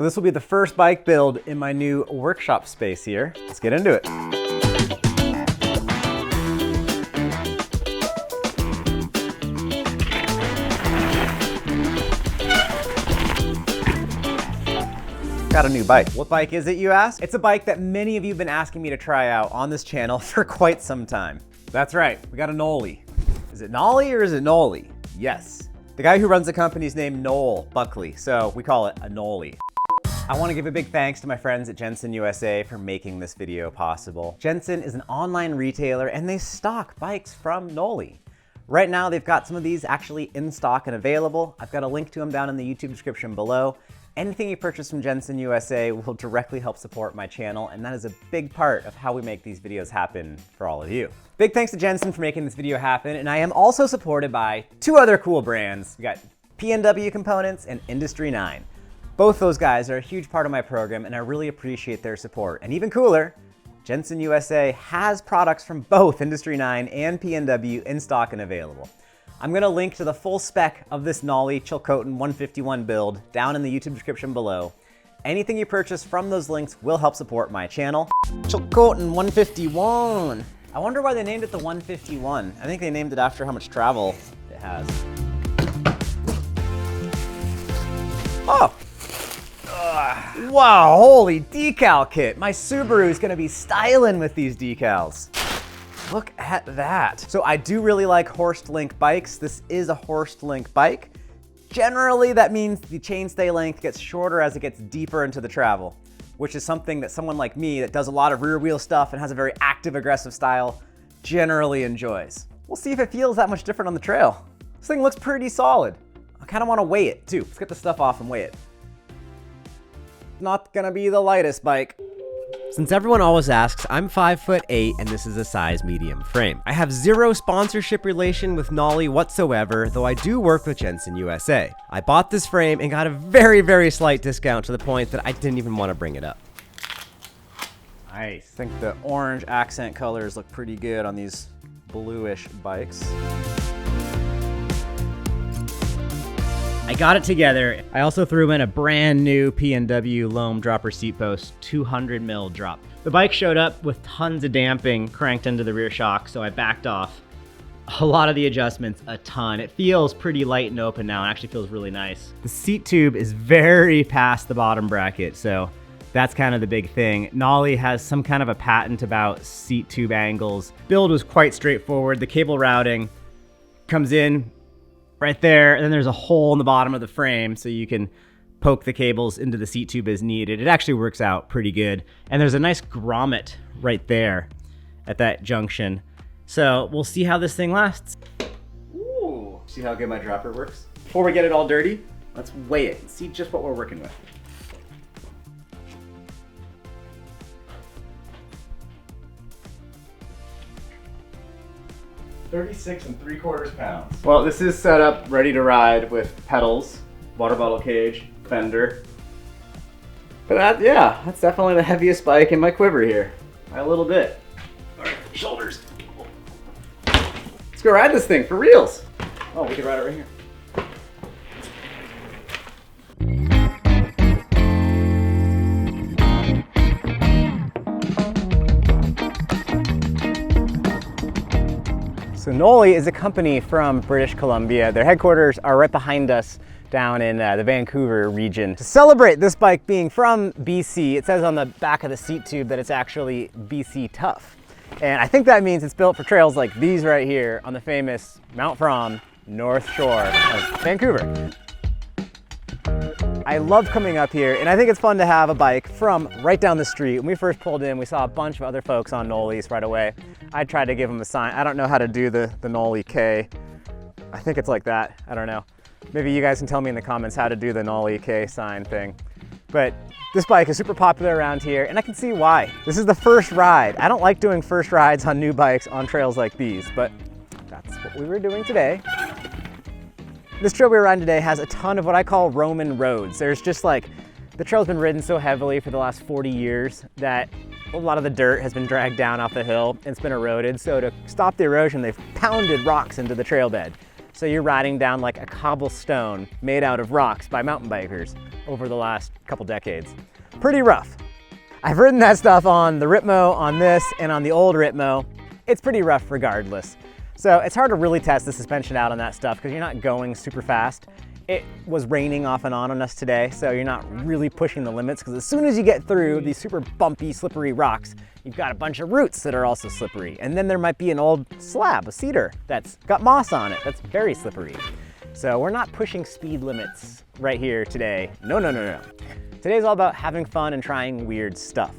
So this will be the first bike build in my new workshop space here. Let's get into it. Got a new bike. What bike is it, you ask? It's a bike that many of you have been asking me to try out on this channel for quite some time. That's right, we got a Knolly. Is it Knolly or is it Knolly? Yes. The guy who runs the company is named Noel Buckley, so we call it a Knolly. I want to give a big thanks to my friends at Jensen USA for making this video possible. Jensen is an online retailer and they stock bikes from Knolly. Right now they've got some of these actually in stock and available. I've got a link to them down in the YouTube description below. Anything you purchase from Jensen USA will directly help support my channel, and that is a big part of how we make these videos happen for all of you. Big thanks to Jensen for making this video happen, and I am also supported by two other cool brands. We got PNW Components and Industry 9. Both those guys are a huge part of my program, and I really appreciate their support. And even cooler, Jensen USA has products from both Industry 9 and PNW in stock and available. I'm gonna link to the full spec of this Knolly Chilcotin 151 build down in the YouTube description below. Anything you purchase from those links will help support my channel. Chilcotin 151. I wonder why they named it the 151. I think they named it after how much travel it has. Oh. Wow, holy decal kit. My Subaru is gonna be styling with these decals. Look at that. So I do really like Horst Link bikes. This is a Horst Link bike. Generally, that means the chainstay length gets shorter as it gets deeper into the travel, which is something that someone like me that does a lot of rear wheel stuff and has a very active, aggressive style generally enjoys. We'll see if it feels that much different on the trail. This thing looks pretty solid. I kind of want to weigh it too. Let's get the stuff off and weigh it. Not gonna be the lightest bike. Since everyone always asks, I'm 5'8" and this is a size medium frame. I have zero sponsorship relation with Knolly whatsoever, though I do work with Jensen USA. I bought this frame and got a very, very slight discount to the point that I didn't even want to bring it up. Nice. I think the orange accent colors look pretty good on these bluish bikes. I got it together. I also threw in a brand new PNW loam dropper seat post, 200 mil drop. The bike showed up with tons of damping cranked into the rear shock, so I backed off a lot of the adjustments a ton. It feels pretty light and open now. It actually feels really nice. The seat tube is very past the bottom bracket, so that's kind of the big thing. Knolly has some kind of a patent about seat tube angles. Build was quite straightforward. The cable routing comes in right there, and then there's a hole in the bottom of the frame so you can poke the cables into the seat tube as needed. It actually works out pretty good. And there's a nice grommet right there at that junction. So we'll see how this thing lasts. Ooh, see how good my dropper works? Before we get it all dirty, let's weigh it and see just what we're working with. $36 3/4 pounds. Well, this is set up ready to ride with pedals, water bottle cage, fender. But yeah, that's definitely the heaviest bike in my quiver here, by a little bit. All right, shoulders. Let's go ride this thing for reals. Oh, we could ride it right here. So Knolly is a company from British Columbia. Their headquarters are right behind us down in the Vancouver region. To celebrate this bike being from BC, it says on the back of the seat tube that it's actually BC Tough. And I think that means it's built for trails like these right here on the famous Mount From North Shore of Vancouver. I love coming up here, and I think it's fun to have a bike from right down the street. When we first pulled in, we saw a bunch of other folks on Knolly's right away. I tried to give them a sign. I don't know how to do the Knolly K. I think it's like that. I don't know. Maybe you guys can tell me in the comments how to do the Knolly K sign thing. But this bike is super popular around here, and I can see why. This is the first ride. I don't like doing first rides on new bikes on trails like these, but that's what we were doing today. This trail we were riding today has a ton of what I call Roman roads. There's just like, the trail's been ridden so heavily for the last 40 years that a lot of the dirt has been dragged down off the hill and it's been eroded. So to stop the erosion, they've pounded rocks into the trail bed. So you're riding down like a cobblestone made out of rocks by mountain bikers over the last couple decades. Pretty rough. I've ridden that stuff on the Ritmo, on this, and on the old Ritmo. It's pretty rough regardless. So it's hard to really test the suspension out on that stuff because you're not going super fast. It was raining off and on us today, so you're not really pushing the limits because as soon as you get through these super bumpy, slippery rocks, you've got a bunch of roots that are also slippery. And then there might be an old slab, a cedar, that's got moss on it, that's very slippery. So we're not pushing speed limits right here today. No, no, no, no. Today's all about having fun and trying weird stuff.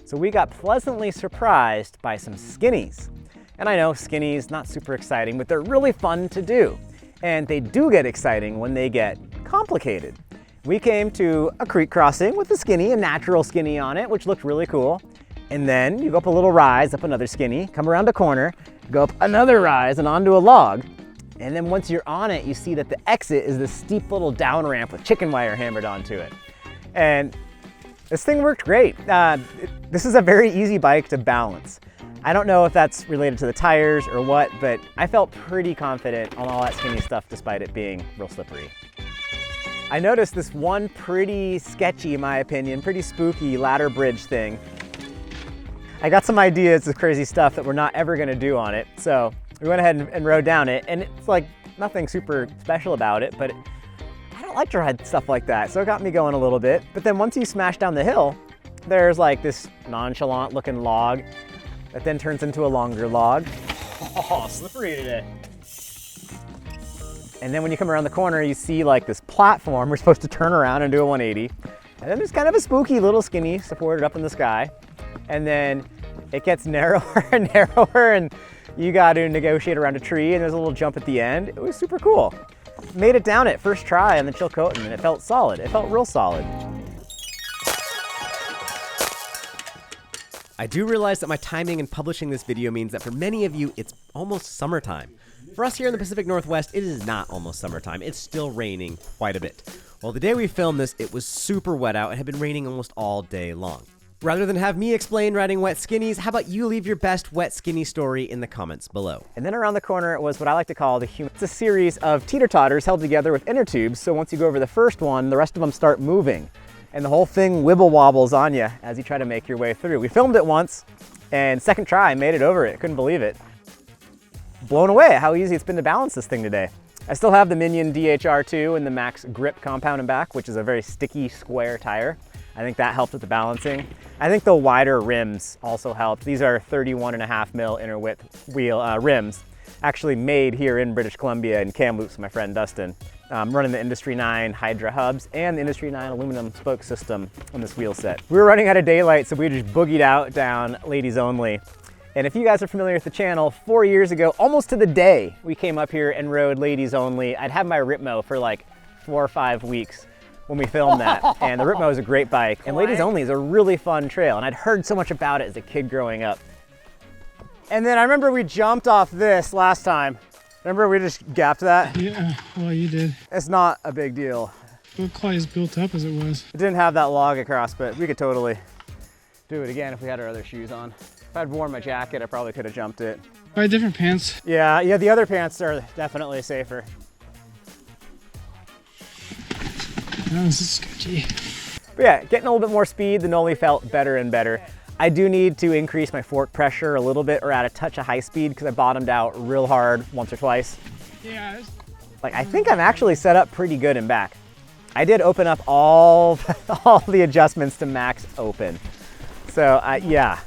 So we got pleasantly surprised by some skinnies. And I know skinnies, not super exciting, but they're really fun to do. And they do get exciting when they get complicated. We came to a creek crossing with a skinny, a natural skinny on it, which looked really cool. And then you go up a little rise, up another skinny, come around a corner, go up another rise and onto a log. And then once you're on it, you see that the exit is this steep little down ramp with chicken wire hammered onto it. And this thing worked great. This is a very easy bike to balance. I don't know if that's related to the tires or what, but I felt pretty confident on all that skinny stuff despite it being real slippery. I noticed this one pretty sketchy, in my opinion, pretty spooky ladder bridge thing. I got some ideas of crazy stuff that we're not ever gonna do on it, so we went ahead and rode down it, and it's like nothing super special about it, but I don't like to ride stuff like that, so it got me going a little bit. But then once you smash down the hill, there's like this nonchalant looking log that then turns into a longer log. Oh, slippery today. And then when you come around the corner, you see like this platform. We're supposed to turn around and do a 180. And then there's kind of a spooky little skinny supported up in the sky. And then it gets narrower and narrower, and you got to negotiate around a tree, and there's a little jump at the end. It was super cool. Made it down it first try on the Chilcotin, and it felt solid. It felt real solid. I do realize that my timing in publishing this video means that for many of you, it's almost summertime. For us here in the Pacific Northwest, it is not almost summertime. It's still raining quite a bit. Well, the day we filmed this, it was super wet out and had been raining almost all day long. Rather than have me explain riding wet skinnies, how about you leave your best wet skinny story in the comments below. And then around the corner was what I like to call the human. It's a series of teeter-totters held together with inner tubes, so once you go over the first one, the rest of them start moving. And the whole thing wibble wobbles on you as you try to make your way through. We filmed it once, and second try, I made it over it. Couldn't believe it. Blown away at how easy it's been to balance this thing today. I still have the Minion DHR2 and the Max Grip compound and back, which is a very sticky square tire. I think that helped with the balancing. I think the wider rims also helped. These are 31.5 mil inner width wheel rims, actually made here in British Columbia in Kamloops with my friend Dustin. Running the Industry 9 Hydra hubs and the Industry 9 aluminum spoke system on this wheel set. We were running out of daylight, so we just boogied out down Ladies Only. And if you guys are familiar with the channel, 4 years ago, almost to the day, we came up here and rode Ladies Only. I'd had my Ritmo for like 4 or 5 weeks when we filmed that. And the Ritmo is a great bike. And Ladies Only is a really fun trail. And I'd heard so much about it as a kid growing up. And then I remember we jumped off this last time. Remember we just gapped that? Yeah, well you did. It's not a big deal. It looked quite as built up as it was. It didn't have that log across, but we could totally do it again if we had our other shoes on. If I'd worn my jacket, I probably could have jumped it. Buy different pants. Yeah, the other pants are definitely safer. No, this is sketchy. But yeah, getting a little bit more speed, the Knolly felt better and better. I do need to increase my fork pressure a little bit or add a touch of high speed because I bottomed out real hard once or twice. Yeah. Like I think I'm actually set up pretty good in back. I did open up all the adjustments to max open. So yeah,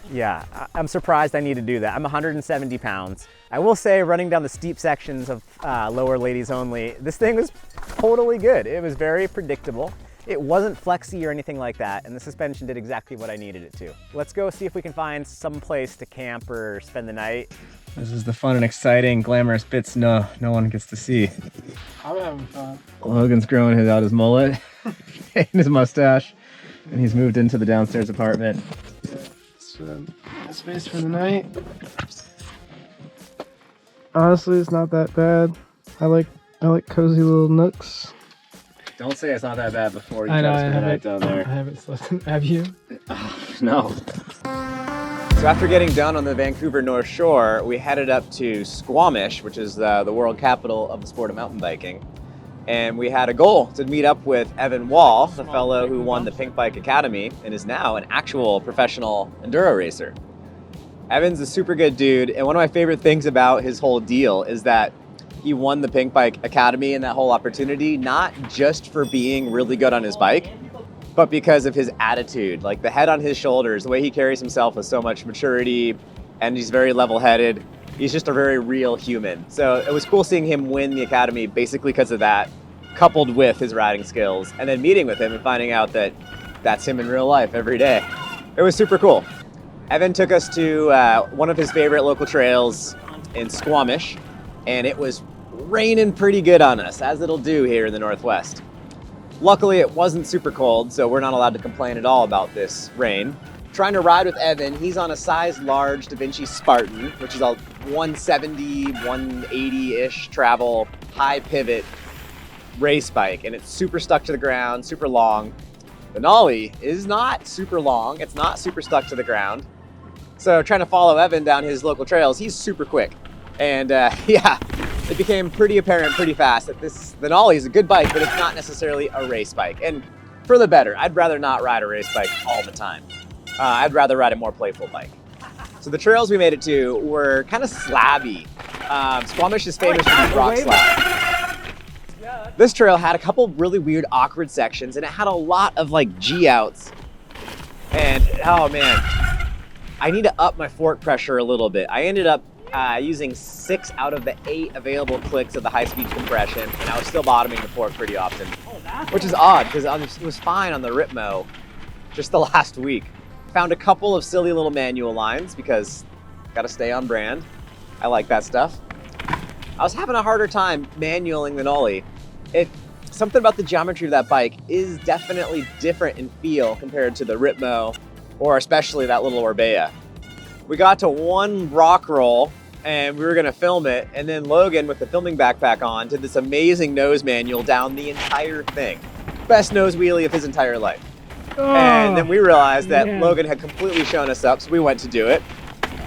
I'm surprised I need to do that. I'm 170 pounds. I will say running down the steep sections of lower Ladies Only, this thing was totally good. It was very predictable. It wasn't flexy or anything like that, and the suspension did exactly what I needed it to. Let's go see if we can find some place to camp or spend the night. This is the fun and exciting, glamorous bits no one gets to see. I'm having fun. Logan's growing out his mullet and his mustache, and he's moved into the downstairs apartment. Yeah, it's space for the night. Honestly, it's not that bad. I like cozy little nooks. Don't say it's not that bad before you I know, try to I spend the night down there. I haven't slept. Have you? No. So after getting done on the Vancouver North Shore, we headed up to Squamish, which is the world capital of the sport of mountain biking. And we had a goal to meet up with Evan Wall, the fellow who won the Pink Bike Academy and is now an actual professional enduro racer. Evan's a super good dude, and one of my favorite things about his whole deal is that he won the Pink Bike Academy and that whole opportunity, not just for being really good on his bike, but because of his attitude, like the head on his shoulders, the way he carries himself with so much maturity, and he's very level-headed. He's just a very real human. So it was cool seeing him win the Academy basically because of that, coupled with his riding skills, and then meeting with him and finding out that that's him in real life every day. It was super cool. Evan took us to one of his favorite local trails in Squamish, and it was raining pretty good on us, as it'll do here in the Northwest. Luckily, it wasn't super cold, so we're not allowed to complain at all about this rain. Trying to ride with Evan, he's on a size large Da Vinci Spartan, which is a 170, 180-ish travel, high pivot race bike, and it's super stuck to the ground, super long. The Knolly is not super long, it's not super stuck to the ground. So trying to follow Evan down his local trails, he's super quick. And yeah, it became pretty apparent pretty fast that the Knolly is a good bike, but it's not necessarily a race bike. And for the better, I'd rather not ride a race bike all the time. I'd rather ride a more playful bike. So the trails we made it to were kind of slabby. Squamish is famous for these rock slabs. This trail had a couple really weird, awkward sections, and it had a lot of like G-outs. And oh man, I need to up my fork pressure a little bit. I ended up using 6 out of the 8 available clicks of the high-speed compression, and I was still bottoming the fork pretty often, which is odd because it was fine on the Ripmo just the last week. Found a couple of silly little manual lines because gotta stay on brand. I like that stuff. I was having a harder time manualing the Knolly. Something about the geometry of that bike is definitely different in feel compared to the Ripmo, or especially that little Orbea. We got to one rock roll and we were gonna film it, and then Logan, with the filming backpack on, did this amazing nose manual down the entire thing. Best nose wheelie of his entire life. Oh, And then we realized that man. Logan had completely shown us up, so we went to do it.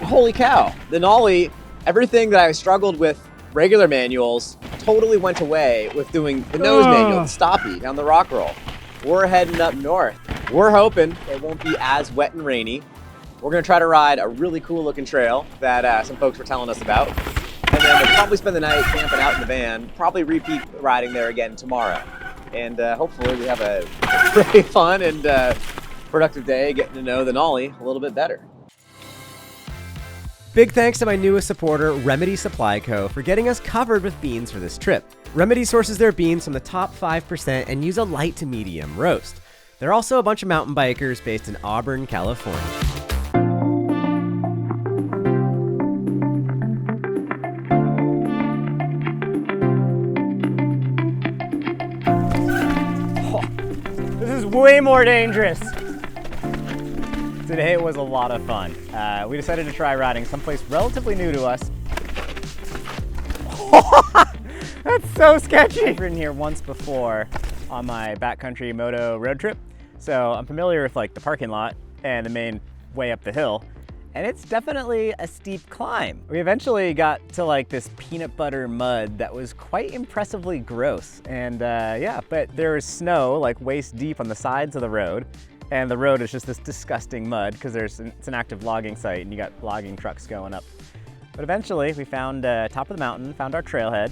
Holy cow, the Knolly, everything that I struggled with regular manuals totally went away with doing the nose manual, the stoppy, down the rock roll. We're heading up north. We're hoping it won't be as wet and rainy. We're gonna try to ride a really cool looking trail that some folks were telling us about. And then we'll probably spend the night camping out in the van, probably repeat riding there again tomorrow. And hopefully we have a really fun and productive day getting to know the Knolly a little bit better. Big thanks to my newest supporter, Remedy Supply Co., for getting us covered with beans for this trip. Remedy sources their beans from the top 5% and use a light to medium roast. They're also a bunch of mountain bikers based in Auburn, California. This is way more dangerous. Today was a lot of fun. We decided to try riding someplace relatively new to us. That's so sketchy. I've ridden here once before on my backcountry moto road trip, so I'm familiar with like the parking lot and the main way up the hill, and it's definitely a steep climb. We eventually got to like this peanut butter mud that was quite impressively gross, and yeah, but there was snow like waist deep on the sides of the road, and the road is just this disgusting mud because it's an active logging site and you got logging trucks going up. But eventually we found top of the mountain, found our trailhead,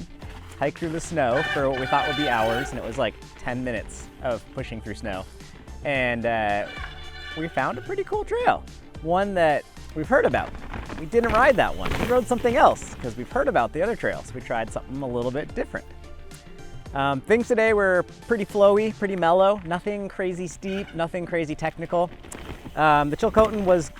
hiked through the snow for what we thought would be hours, and it was like 10 minutes of pushing through snow. And we found a pretty cool trail, one that we've heard about. We didn't ride that one. We rode something else because we've heard about the other trails. We tried something a little bit different. Things today were pretty flowy, pretty mellow, nothing crazy steep, nothing crazy technical. The Chilcotin was,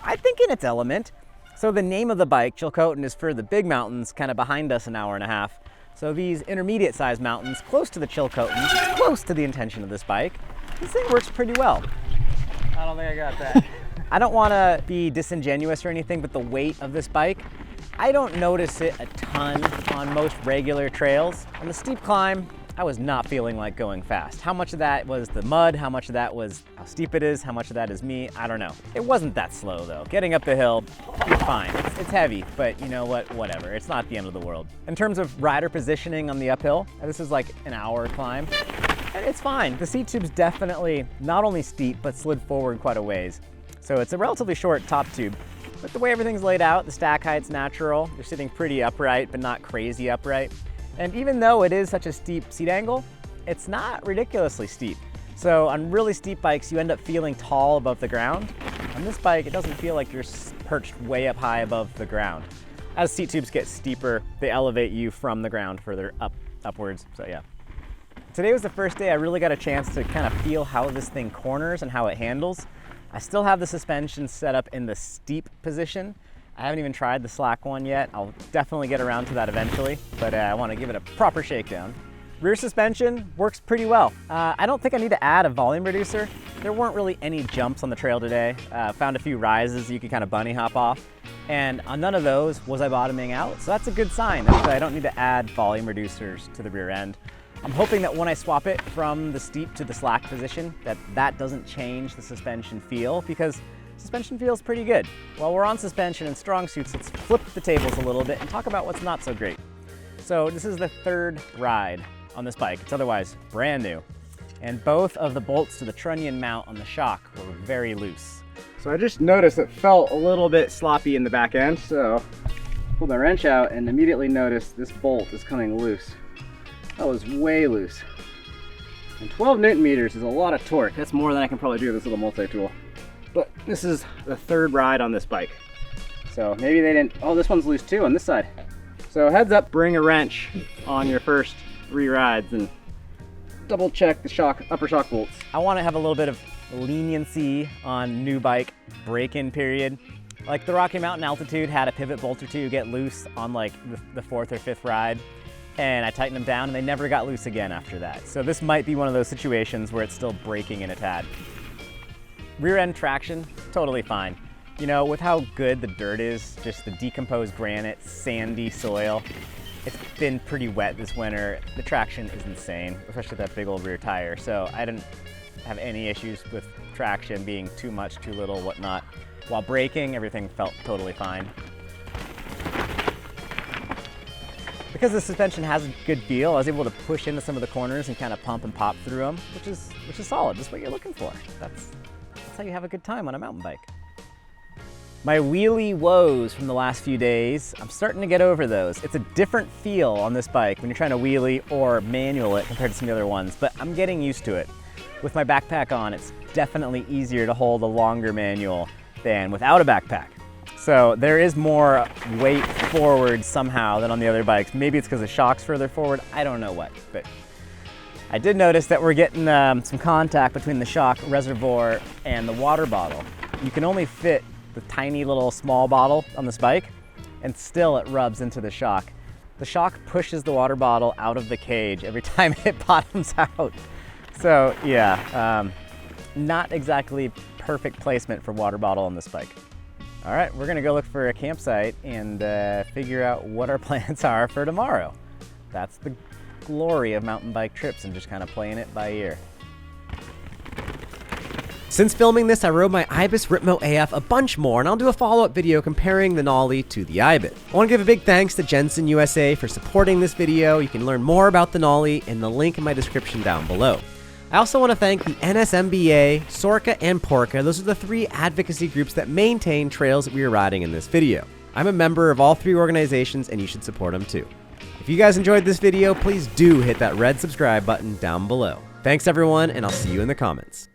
I think, in its element. So the name of the bike, Chilcotin, is for the big mountains kind of behind us an hour and a half. So these intermediate sized mountains close to the Chilcotin, close to the intention of this bike, this thing works pretty well. I don't think I got that. I don't want to be disingenuous or anything, but the weight of this bike, I don't notice it a ton on most regular trails. On the steep climb, I was not feeling like going fast. How much of that was the mud? How much of that was how steep it is? How much of that is me? I don't know. It wasn't that slow though. Getting up the hill, you're fine. It's heavy, but you know what? Whatever. It's not the end of the world. In terms of rider positioning on the uphill, this is like an hour climb, and it's fine. The seat tube's definitely not only steep, but slid forward quite a ways. So it's a relatively short top tube. But the way everything's laid out, the stack height's natural. You're sitting pretty upright, but not crazy upright. And even though it is such a steep seat angle, it's not ridiculously steep. So on really steep bikes, you end up feeling tall above the ground. On this bike, it doesn't feel like you're perched way up high above the ground. As seat tubes get steeper, they elevate you from the ground further upwards, so yeah. Today was the first day I really got a chance to kind of feel how this thing corners and how it handles. I still have the suspension set up in the steep position. I haven't even tried the slack one yet. I'll definitely get around to that eventually, but I want to give it a proper shakedown. Rear suspension works pretty well. I don't think I need to add a volume reducer. There weren't really any jumps on the trail today. Found a few rises you could kind of bunny hop off, and on none of those was I bottoming out, so that's a good sign. I don't need to add volume reducers to the rear end. I'm hoping that when I swap it from the steep to the slack position, that doesn't change the suspension feel, because suspension feels pretty good. While we're on suspension and strong suits, let's flip the tables a little bit and talk about what's not so great. So this is the third ride on this bike. It's otherwise brand new. And both of the bolts to the trunnion mount on the shock were very loose. So I just noticed it felt a little bit sloppy in the back end, so pulled my wrench out and immediately noticed this bolt is coming loose. That was way loose. And 12 Newton meters is a lot of torque. That's more than I can probably do with this little multi-tool. But this is the third ride on this bike. So maybe they didn't, oh, this one's loose too on this side. So heads up, bring a wrench on your first 3 rides and double check the upper shock bolts. I want to have a little bit of leniency on new bike break-in period. Like the Rocky Mountain Altitude had a pivot bolt or two get loose on like the 4th or 5th ride, and I tightened them down and they never got loose again after that. So this might be one of those situations where it's still breaking in a tad. Rear end traction, totally fine. You know, with how good the dirt is, just the decomposed granite, sandy soil, it's been pretty wet this winter. The traction is insane, especially that big old rear tire. So I didn't have any issues with traction being too much, too little, whatnot. While braking, everything felt totally fine. Because the suspension has a good feel, I was able to push into some of the corners and kind of pump and pop through them, which is solid. That's what you're looking for. That's how you have a good time on a mountain bike. My wheelie woes from the last few days, I'm starting to get over those. It's a different feel on this bike when you're trying to wheelie or manual it compared to some of the other ones, but I'm getting used to it. With my backpack on, it's definitely easier to hold a longer manual than without a backpack. So there is more weight forward somehow than on the other bikes. Maybe it's because the shock's further forward, I don't know what, but I did notice that we're getting some contact between the shock reservoir and the water bottle. You can only fit the tiny little small bottle on this bike, and still it rubs into the shock. The shock pushes the water bottle out of the cage every time it bottoms out. So yeah, not exactly perfect placement for water bottle on this bike. All right, we're gonna go look for a campsite and figure out what our plans are for tomorrow. That's the glory of mountain bike trips and just kind of playing it by ear. Since filming this, I rode my Ibis Ripmo AF a bunch more, and I'll do a follow-up video comparing the Knolly to the Ibis. I want to give a big thanks to Jensen USA for supporting this video. You can learn more about the Knolly in the link in my description down below. I also want to thank the NSMBA, Sorka, and Porka. Those are the 3 advocacy groups that maintain trails that we are riding in this video. I'm a member of all 3 organizations, and you should support them too. If you guys enjoyed this video, please do hit that red subscribe button down below. Thanks everyone, and I'll see you in the comments.